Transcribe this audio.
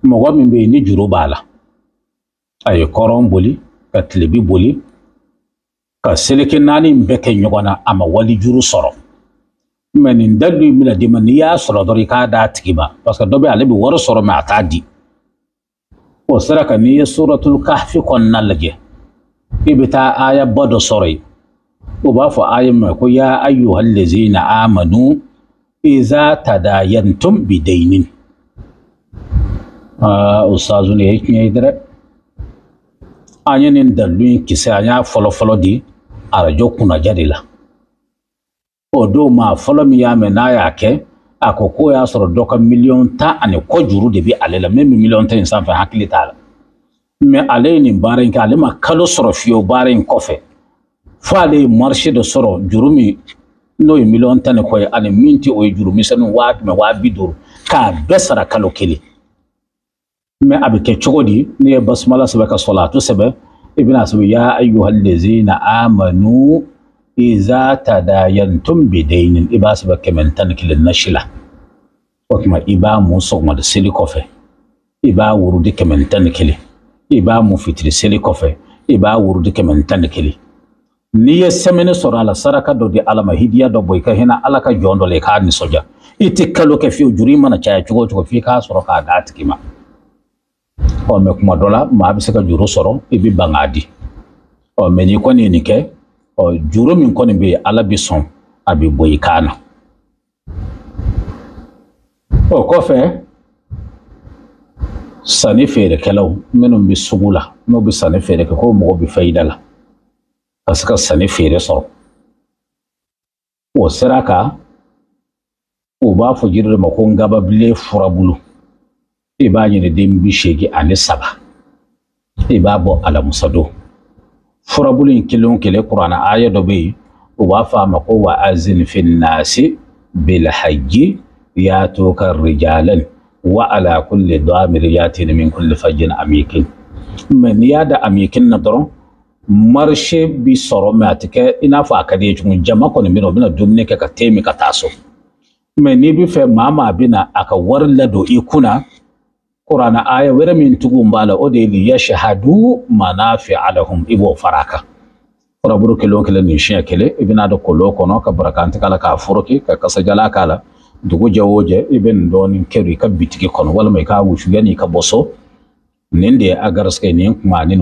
mɔgɔ min bɛ yen ni juru b'a la a ye kɔrɔn boli ka tilebi boli ka seleke naani bɛɛ kɛ ɲɔgɔn na a ma wali juru sɔrɔ mɛ nin dalu in bɛna d'i ma n'i y'a sɔrɔ dɔrɔn i k'a d'a tigi ma parce que dɔ bɛ ale bɛ wari sɔrɔ mɛ a t'a di o sera ka n'i ye suratul kahfi kɔnɔna lajɛ i bɛ taa aya ba dɔ sɔrɔ yen o b'a fɔ aya ma ko ya ayyuhal ladzina amanu iza tadayantum bidaynin ustazu ne yake yi dare an yi nin dalilin kisa an ya fɔlɔ di arajo kunnaja de la o don ma fɔlɔ min y'a mɛn n'a y'a kɛ a ko k'o y'a sɔrɔ dɔ ka 10,10 ani kɔ juru de bɛ ale la min bɛ 10,10 in sanfɛ hakili t'a la mɛ ale ye nin baara in kɛ ale ma kalo sɔrɔ fiyewu baara in kɔfɛ fo ale ye marché dɔ sɔrɔ juru min n'o ye 10,10 ni kɔ ye ani min tɛ o ye juru misɛnnin 250 k'a bɛɛ sara kalo kelen mɛ a bɛ kɛ cogo di ne ye basumala sɛbɛ ka salatu sɛbɛ i bɛna sɛbɛn ya ayyuhal ladzina amanu iza tadayantum bidaynin i b'a sɛbɛn 111 na si la o tuma i b'a mun sɔgɔmada seli kɔfɛ i b'a wurudi 111 i b'a mun fitiri seli kɔfɛ i b'a wurudi 111 n'i ye sɛmɛni sɔrɔ a la saraka dɔ di ala ma hidiya dɔ bɔ i ka hinɛ ala ka jɔn dɔ la i k'a nisɔndiya i tɛ kalo kɛ fiyewu juru in mana caya cogo o cogo f'i k'a sɔrɔ k'a d'a tigi ma mɛ kuma dɔ la maa bɛ se ka juru sɔrɔ i bɛ ban k'a di mɛ n'i kɔni ye nin kɛ juru min kɔni bɛ yen ala bɛ sɔn a bɛ bɔ i kan na o kɔfɛ sanni feerekɛlaw minnu bɛ sugu la n'u bɛ sanni feere kɛ ko mɔgɔw bɛ fayida la ka se ka sanni feere sɔrɔ o sera kan u b'a fɔ jiri dɔ ma ko ngababile furabulu i b'a ɲini den 87 i b'a bɔ alamusa don furabulu in kelen o kelen kuranna aya dɔ bɛ yen u b'a fɔ a ma ko wa azin fi nnasi bil hajji yatuka rijalan wa ala kulli damir yatin min kulli fajjin amikin mɛ n'i y'a da amikin na dɔrɔn marché bi sɔrɔ mɛ a tɛ kɛ i n'a fɔ a ka di ye cogo jama kɔni bɛ na o bɛna dumuni kɛ ka te min ka taa so mɛ n'i bɛ fɛ maa maa bɛ na a ka wari ladon i kunna kuranna aya wɛrɛ min tugu b'a la o de ye liyashhadu manafi'a lahum i b'o fara a kan furabulu kelen o kelen nin siɲɛ kelen i bɛna don kolon kɔnɔ ka barakanti k'a la k'a foroki ka kasadiyalan k'a la dugu jɛ o jɛ i bɛ nin dɔɔnin kɛ i ka bitigi kɔnɔ walima i k'a wusu yanni i ka bɔ so nin de ye a garisigɛ nin kuma ni